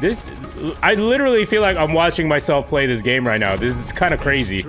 This, I literally feel like I'm watching myself play this game right now. This is kind of crazy.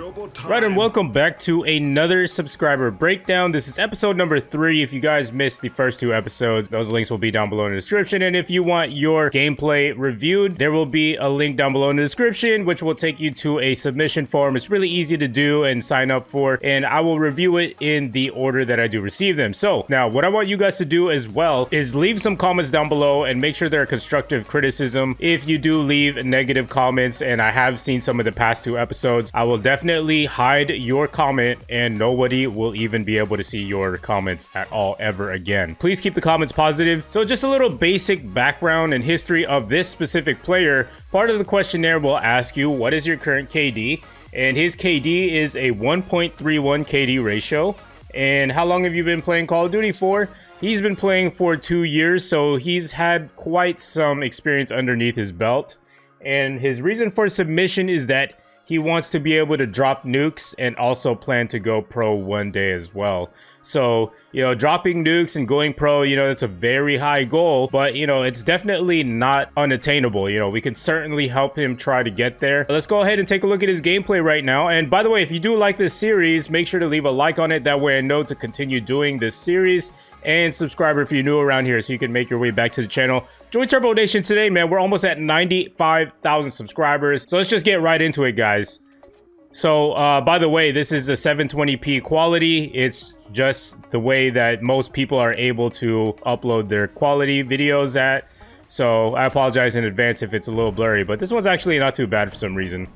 Right, and welcome back to another subscriber breakdown. This is episode number 3. If you guys missed the first 2 episodes, those links will be down below in the description. And if you want your gameplay reviewed, there will be a link down below in the description, which will take you to a submission form. It's really easy to do and sign up for, and I will review it in the order that I do receive them. So now what I want you guys to do as well is leave some comments down below and make sure they're constructive criticism. If you do leave negative comments, and I have seen some of the past 2 episodes, I will definitely hide your comment and nobody will even be able to see your comments at all ever again. Please keep the comments positive. So just a little basic background and history of this specific player. Part of the questionnaire will ask you, what is your current KD? And his KD is a 1.31 KD ratio. And how long have you been playing Call of Duty for? He's been playing for 2 years, so he's had quite some experience underneath his belt. And his reason for submission is that he wants to be able to drop nukes and also plan to go pro one day as well. So, you know, dropping nukes and going pro, you know, it's a very high goal, but, you know, it's definitely not unattainable. You know, we can certainly help him try to get there. Let's go ahead and take a look at his gameplay right now. And by the way, if you do like this series, make sure to leave a like on it. That way I know to continue doing this series. And subscribe if you're new around here so you can make your way back to the channel. Join Turbo Nation today, man. We're almost at 95,000 subscribers. So let's just get right into it, guys. So, by the way, this is a 720p quality. It's just the way that most people are able to upload their quality videos at. So, I apologize in advance if it's a little blurry, but this one's actually not too bad for some reason.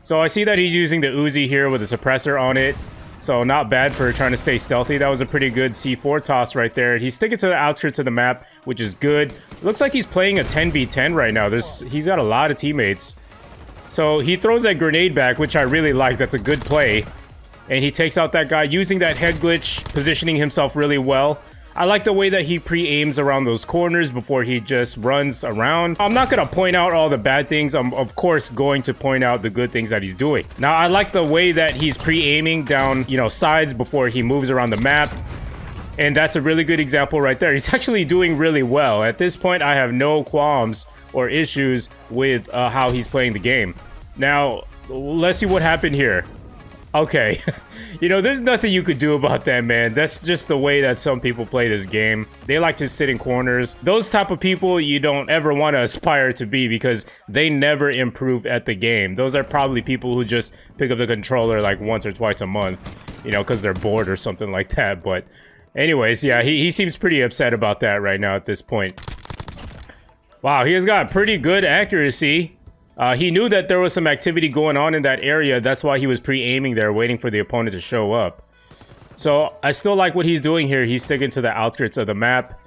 So, I see that he's using the Uzi here with a suppressor on it. So, not bad for trying to stay stealthy. That was a pretty good C4 toss right there. He's sticking to the outskirts of the map, which is good. Looks like he's playing a 10v10 right now. He's got a lot of teammates. So he throws that grenade back, which I really like. That's a good play. And he takes out that guy using that head glitch, positioning himself really well. I like the way that he pre-aims around those corners before he just runs around. I'm not going to point out all the bad things. I'm, of course, going to point out the good things that he's doing. Now, I like the way that he's pre-aiming down, you know, sides before he moves around the map. And that's a really good example right there. He's actually doing really well. At this point, I have no qualms or issues with how he's playing the game. Now, let's see what happened here. Okay. You know, there's nothing you could do about that, man. That's just the way that some people play this game. They like to sit in corners. Those type of people you don't ever want to aspire to be because they never improve at the game. Those are probably people who just pick up the controller like once or twice a month, you know, because they're bored or something like that. But anyways, yeah, he seems pretty upset about that right now at this point. Wow, he has got pretty good accuracy. He knew that there was some activity going on in that area. That's why he was pre-aiming there, waiting for the opponent to show up. So I still like what he's doing here. He's sticking to the outskirts of the map.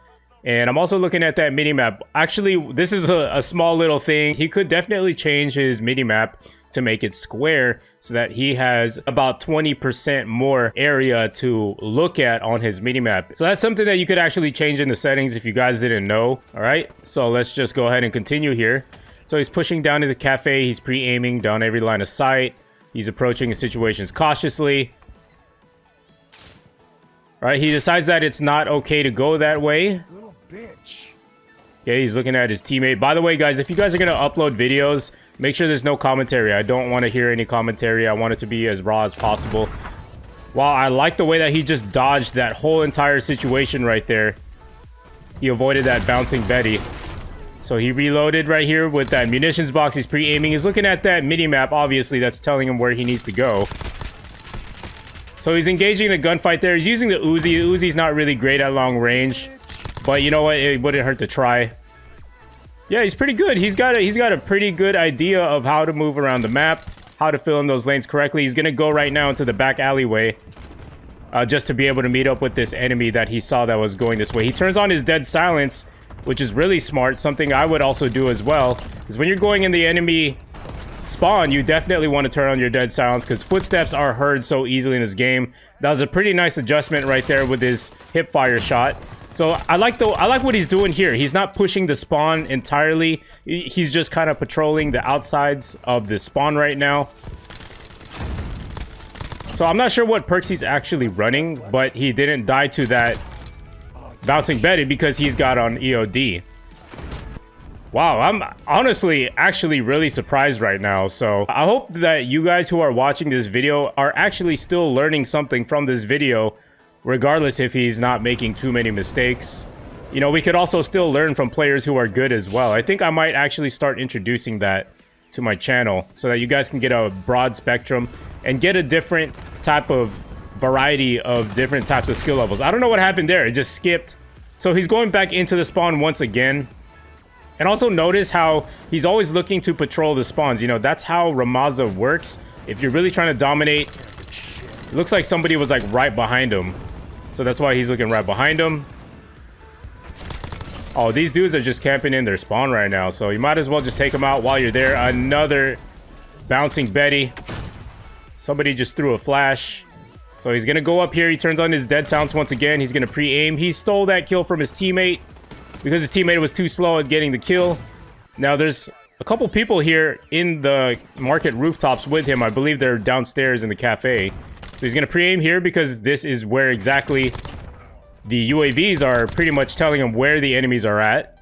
And I'm also looking at that mini-map. Actually, this is a small little thing. He could definitely change his mini-map to make it square so that he has about 20% more area to look at on his minimap. So that's something that you could actually change in the settings if you guys didn't know. All right, so let's just go ahead and continue here. So he's pushing down to the cafe. He's pre-aiming down every line of sight. He's approaching the situations cautiously. All right, he decides that it's not okay to go that way. Little bitch. Okay, he's looking at his teammate. By the way, guys, if you guys are going to upload videos, make sure there's no commentary. I don't want to hear any commentary. I want it to be as raw as possible. Wow, I like the way that he just dodged that whole entire situation right there. He avoided that bouncing Betty. So he reloaded right here with that munitions box. He's pre-aiming. He's looking at that mini-map. Obviously, that's telling him where he needs to go. So he's engaging in a gunfight there. He's using the Uzi. The Uzi's not really great at long range. But you know what? It wouldn't hurt to try. Yeah, he's pretty good. He's got a pretty good idea of how to move around the map, how to fill in those lanes correctly. He's gonna go right now into the back alleyway, just to be able to meet up with this enemy that he saw that was going this way. He turns on his dead silence, which is really smart. Something I would also do as well, is when you're going in the enemy spawn, you definitely want to turn on your dead silence because footsteps are heard so easily in this game. That was a pretty nice adjustment right there with his hip fire shot. So I like what he's doing here. He's not pushing the spawn entirely. He's just kind of patrolling the outsides of the spawn right now. So I'm not sure what perks he's actually running, but he didn't die to that bouncing Betty because he's got on EOD. Wow, I'm honestly actually really surprised right now. So I hope that you guys who are watching this video are actually still learning something from this video, regardless if he's not making too many mistakes. You know, we could also still learn from players who are good as well. I think I might actually start introducing that to my channel so that you guys can get a broad spectrum and get a different type of variety of different types of skill levels. I don't know what happened there. It just skipped. So he's going back into the spawn once again. And also notice how he's always looking to patrol the spawns. You know, that's how Rammaza works. If you're really trying to dominate, it looks like somebody was like right behind him. So that's why he's looking right behind him. Oh, these dudes are just camping in their spawn right now. So you might as well just take them out while you're there. Another bouncing Betty. Somebody just threw a flash. So he's going to go up here. He turns on his dead sounds once again. He's going to pre-aim. He stole that kill from his teammate, because his teammate was too slow at getting the kill. Now, there's a couple people here in the market rooftops with him. I believe they're downstairs in the cafe. So he's going to pre-aim here because this is where exactly the UAVs are pretty much telling him where the enemies are at.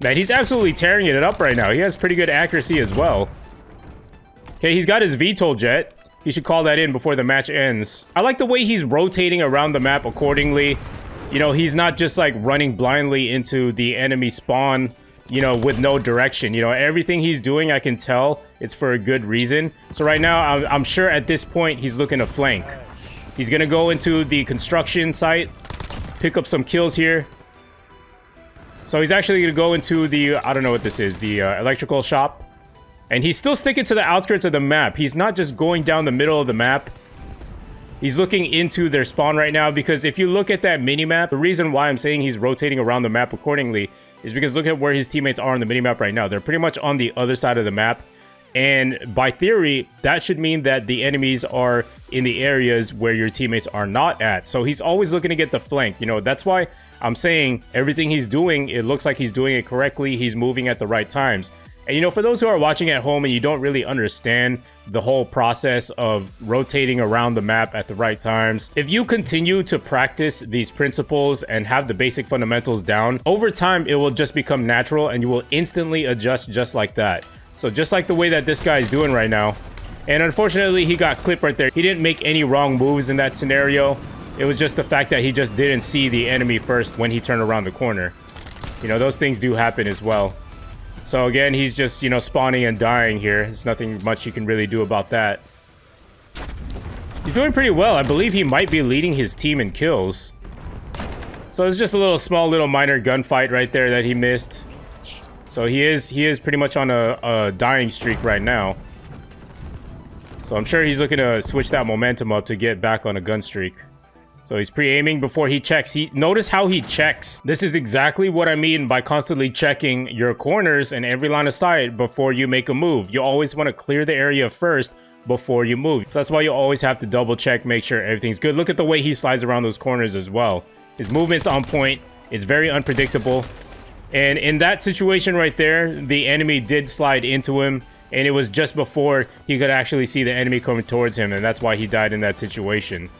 Man, he's absolutely tearing it up right now. He has pretty good accuracy as well. Okay, he's got his VTOL jet. He should call that in before the match ends. I like the way he's rotating around the map accordingly. You know, he's not just like running blindly into the enemy spawn, you know, with no direction. You know, everything he's doing, I can tell it's for a good reason. So right now, I'm sure at this point, he's looking to flank. He's going to go into the construction site, pick up some kills here. So he's actually going to go into the, I don't know what this is, the electrical shop. And he's still sticking to the outskirts of the map. He's not just going down the middle of the map. He's looking into their spawn right now, because if you look at that mini-map, the reason why I'm saying he's rotating around the map accordingly is because look at where his teammates are on the mini-map right now. They're pretty much on the other side of the map. And by theory, that should mean that the enemies are in the areas where your teammates are not at. So he's always looking to get the flank. You know, that's why I'm saying everything he's doing, it looks like he's doing it correctly. He's moving at the right times. And, you know, for those who are watching at home and you don't really understand the whole process of rotating around the map at the right times, if you continue to practice these principles and have the basic fundamentals down, over time, it will just become natural and you will instantly adjust just like that. So just like the way that this guy is doing right now. And unfortunately, he got clipped right there. He didn't make any wrong moves in that scenario. It was just the fact that he just didn't see the enemy first when he turned around the corner. You know, those things do happen as well. So again, he's just, you know, spawning and dying here. There's nothing much you can really do about that. He's doing pretty well. I believe he might be leading his team in kills. So it's just a little minor gunfight right there that he missed. So he is pretty much on a dying streak right now. So I'm sure he's looking to switch that momentum up to get back on a gun streak. So he's pre-aiming before he checks. Notice how he checks. This is exactly what I mean by constantly checking your corners and every line of sight before you make a move. You always want to clear the area first before you move. So that's why you always have to double check, make sure everything's good. Look at the way he slides around those corners as well. His movement's on point. It's very unpredictable. And in that situation right there, the enemy did slide into him. And it was just before he could actually see the enemy coming towards him. And that's why he died in that situation.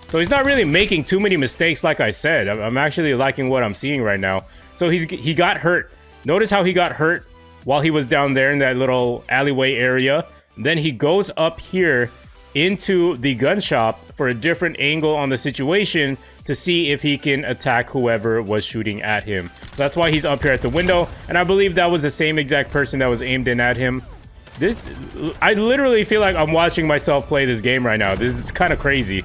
So he's not really making too many mistakes, like I said. I'm actually liking what I'm seeing right now. So he got hurt. Notice how he got hurt while he was down there in that little alleyway area. Then he goes up here into the gun shop for a different angle on the situation to see if he can attack whoever was shooting at him. So that's why he's up here at the window. And I believe that was the same exact person that was aimed in at him. I literally feel like I'm watching myself play this game right now. This is kind of crazy.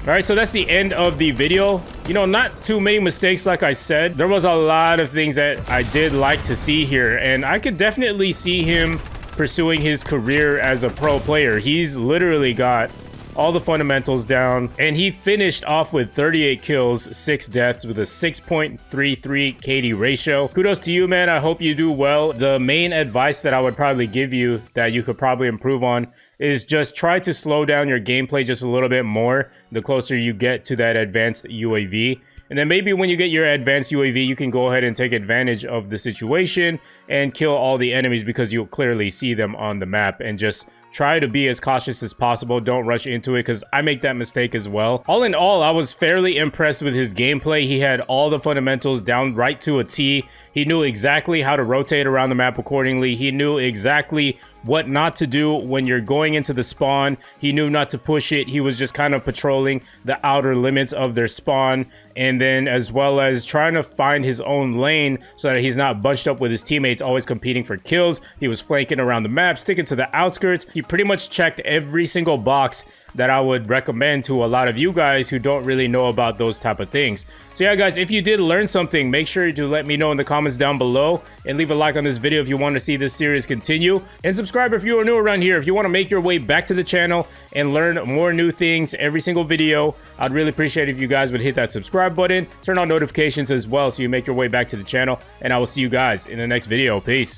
All right, so that's the end of the video. You know, not too many mistakes, like I said. There was a lot of things that I did like to see here, and I could definitely see him pursuing his career as a pro player. He's literally got all the fundamentals down, and he finished off with 38 kills, 6 deaths with a 6.33 KD ratio. Kudos to you, man. I hope you do well. The main advice that I would probably give you that you could probably improve on is just try to slow down your gameplay just a little bit more the closer you get to that advanced UAV. And then maybe when you get your advanced UAV, you can go ahead and take advantage of the situation and kill all the enemies because you'll clearly see them on the map, and just try to be as cautious as possible. Don't rush into it, because I make that mistake as well. All in all, I was fairly impressed with his gameplay. He had all the fundamentals down right to a T. He knew exactly how to rotate around the map accordingly. He knew exactly what not to do when you're going into the spawn. He knew not to push it. He was just kind of patrolling the outer limits of their spawn, and then as well as trying to find his own lane so that he's not bunched up with his teammates, always competing for kills. He was flanking around the map, sticking to the outskirts. He pretty much checked every single box that I would recommend to a lot of you guys who don't really know about those type of things. So yeah, guys, if you did learn something, make sure to let me know in the comments down below, and leave a like on this video if you want to see this series continue, and subscribe if you are new around here. If you want to make your way back to the channel and learn more new things every single video, I'd really appreciate if you guys would hit that subscribe button, turn on notifications as well, so you make your way back to the channel, and I will see you guys in the next video. Peace.